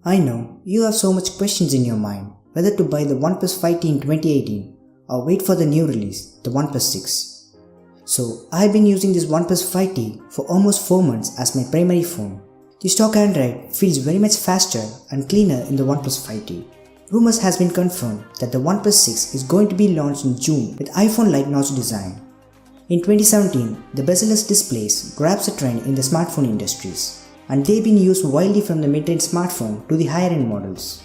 I know you have so much questions in your mind whether to buy the OnePlus 5T in 2018 or wait for the new release, the OnePlus 6. So I've been using this OnePlus 5T for almost 4 months as my primary phone. The stock Android feels very much faster and cleaner in the OnePlus 5T. Rumors has been confirmed that the OnePlus 6 is going to be launched in June with iPhone-like notch design. In 2017, the bezel-less displays grabs a trend in the smartphone industries, and they've been used widely from the mid-range smartphone to the higher-end models.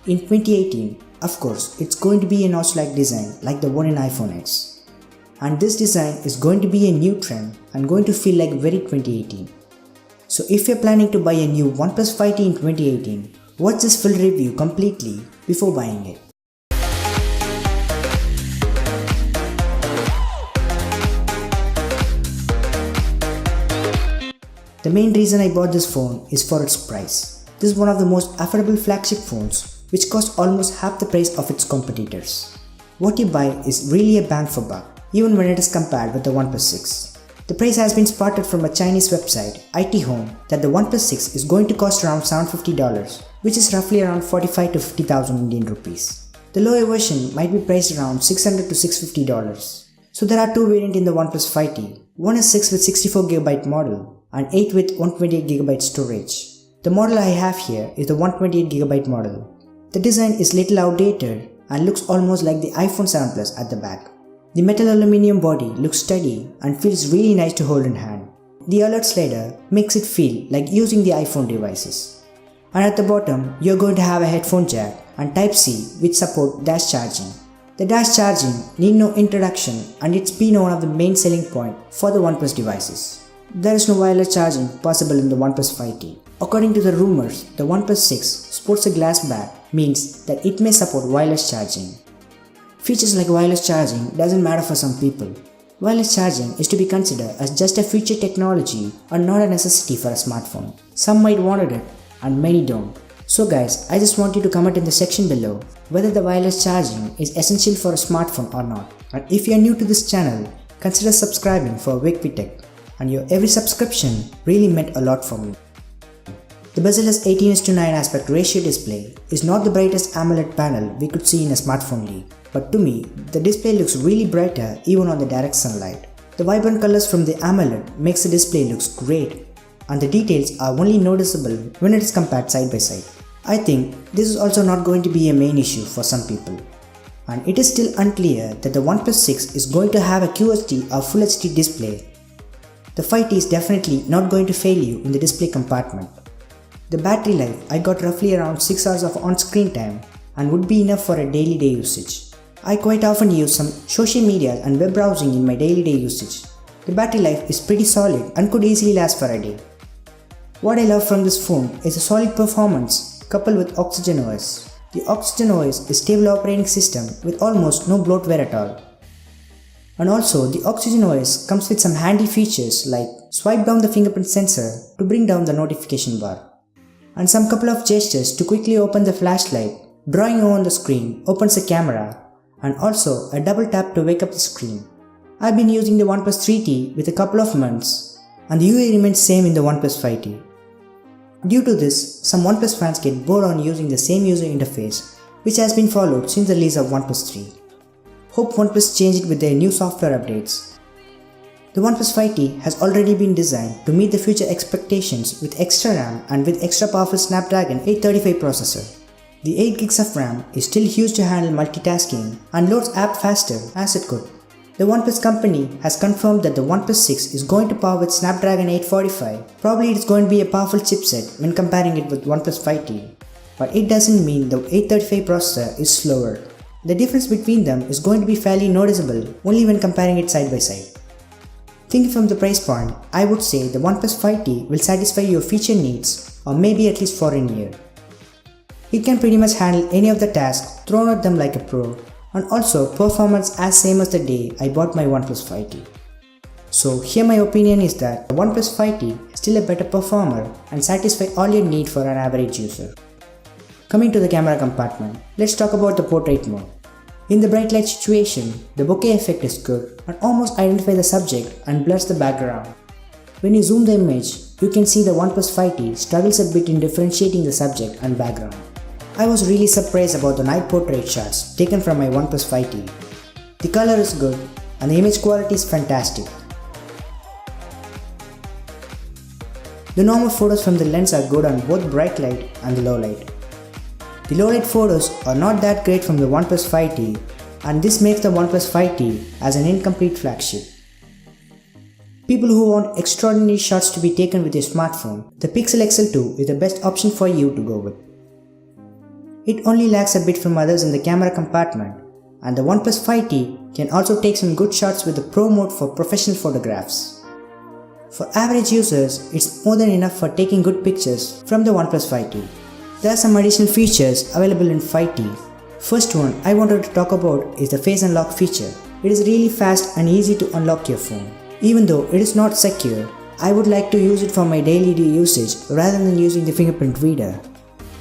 In 2018, of course, it's going to be a notch-like design like the one in iPhone X. And this design is going to be a new trend and going to feel like very 2018. So if you're planning to buy a new OnePlus 5T in 2018, watch this full review completely before buying it. The main reason I bought this phone is for its price. This is one of the most affordable flagship phones which costs almost half the price of its competitors. What you buy is really a bang for buck, even when it is compared with the OnePlus 6. The price has been spotted from a Chinese website, IT Home, that the OnePlus 6 is going to cost around $750, which is roughly around 45 to 50,000 Indian rupees. The lower version might be priced around $600 to $650. So there are two variants in the OnePlus 5T. One is 6 with 64GB model and 8 with 128GB storage. The model I have here is the 128GB model. The design is little outdated and looks almost like the iPhone 7 Plus at the back. The metal aluminum body looks steady and feels really nice to hold in hand. The alert slider makes it feel like using the iPhone devices. And at the bottom, you're going to have a headphone jack and Type-C which support dash charging. The dash charging need no introduction and it's been one of the main selling points for the OnePlus devices. There is no wireless charging possible in the OnePlus 5T. According to the rumors, the OnePlus 6 sports a glass back, means that it may support wireless charging. Features like wireless charging doesn't matter for some people. Wireless charging is to be considered as just a future technology or not a necessity for a smartphone. Some might want it and many don't. So guys, I just want you to comment in the section below whether the wireless charging is essential for a smartphone or not. And if you are new to this channel, consider subscribing for Wakefit Tech. And your every subscription really meant a lot for me. The bezel-less 18:9 aspect ratio display is not the brightest AMOLED panel we could see in a smartphone league, but to me, the display looks really brighter even on the direct sunlight. The vibrant colors from the AMOLED makes the display looks great, and the details are only noticeable when it is compared side by side. I think this is also not going to be a main issue for some people. And it is still unclear that the OnePlus 6 is going to have a QHD or Full HD display. The 5T is definitely not going to fail you in the display compartment. The battery life I got roughly around 6 hours of on-screen time and would be enough for a daily day usage. I quite often use some social media and web browsing in my daily day usage. The battery life is pretty solid and could easily last for a day. What I love from this phone is the solid performance coupled with Oxygen OS. The Oxygen OS is a stable operating system with almost no bloatware at all. And also, the Oxygen OS comes with some handy features like swipe down the fingerprint sensor to bring down the notification bar, and some couple of gestures to quickly open the flashlight. Drawing on the screen opens the camera, and also a double tap to wake up the screen. I've been using the OnePlus 3T with a couple of months, and the UI remains same in the OnePlus 5T. Due to this, some OnePlus fans get bored on using the same user interface, which has been followed since the release of OnePlus 3. Hope OnePlus change it with their new software updates. The OnePlus 5T has already been designed to meet the future expectations with extra RAM and with extra powerful Snapdragon 835 processor. The 8GB of RAM is still huge to handle multitasking and loads app faster as it could. The OnePlus company has confirmed that the OnePlus 6 is going to power with Snapdragon 845. Probably it's going to be a powerful chipset when comparing it with OnePlus 5T. But it doesn't mean the 835 processor is slower. The difference between them is going to be fairly noticeable only when comparing it side by side. Thinking from the price point, I would say the OnePlus 5T will satisfy your feature needs or maybe at least for a year. It can pretty much handle any of the tasks thrown at them like a pro, and also performance as same as the day I bought my OnePlus 5T. So here my opinion is that the OnePlus 5T is still a better performer and satisfy all your need for an average user. Coming to the camera compartment, let's talk about the portrait mode. In the bright light situation, the bokeh effect is good and almost identifies the subject and blurs the background. When you zoom the image, photos, you can see the OnePlus 5T struggles a bit in differentiating the subject and background. I was really surprised about the night portrait shots taken from my OnePlus 5T. The color is good and the image quality is fantastic. The normal photos from the lens are good on both bright light and the low light. The low light photos are not that great from the OnePlus 5T, and this makes the OnePlus 5T as an incomplete flagship. People who want extraordinary shots to be taken with your smartphone, the Pixel XL2 is the best option for you to go with. It only lags a bit from others in the camera compartment, and the OnePlus 5T can also take some good shots with the Pro mode for professional photographs. For average users, it's more than enough for taking good pictures from the OnePlus 5T. There are some additional features available in 5T. First one I wanted to talk about is the Face Unlock feature. It is really fast and easy to unlock your phone. Even though it is not secure, I would like to use it for my daily usage rather than using the fingerprint reader.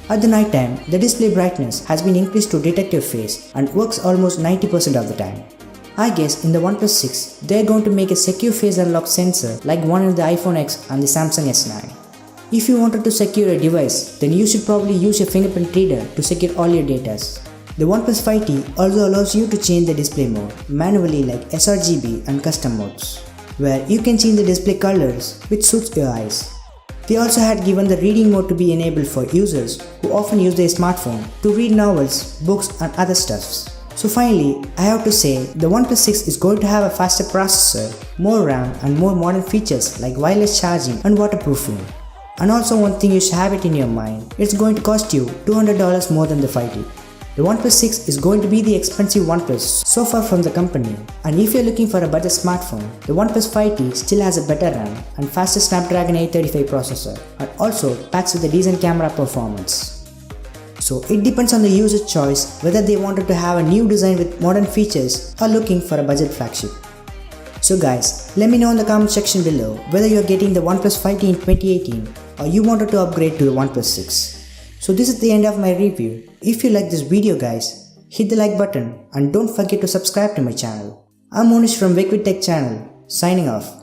At the night time, the display brightness has been increased to detect your face and works almost 90% of the time. I guess in the OnePlus 6, they are going to make a secure face unlock sensor like one in the iPhone X and the Samsung S9. If you wanted to secure a device, then you should probably use your fingerprint reader to secure all your data. The OnePlus 5T also allows you to change the display mode manually like sRGB and custom modes, where you can change the display colors which suits your eyes. They also had given the reading mode to be enabled for users who often use their smartphone to read novels, books and other stuffs. So finally, I have to say the OnePlus 6 is going to have a faster processor, more RAM and more modern features like wireless charging and waterproofing. And also one thing you should have it in your mind, it's going to cost you $200 more than the 5T. The OnePlus 6 is going to be the expensive OnePlus so far from the company, and if you're looking for a budget smartphone, the OnePlus 5T still has a better RAM and faster Snapdragon 835 processor and also packs with a decent camera performance. So it depends on the user's choice whether they wanted to have a new design with modern features or looking for a budget flagship. So guys, let me know in the comment section below whether you're getting the OnePlus 5T in 2018 or you wanted to upgrade to the OnePlus 6. So this is the end of my review. If you like this video guys, hit the like button and don't forget to subscribe to my channel. I'm Monish from Vic with Tech channel, signing off.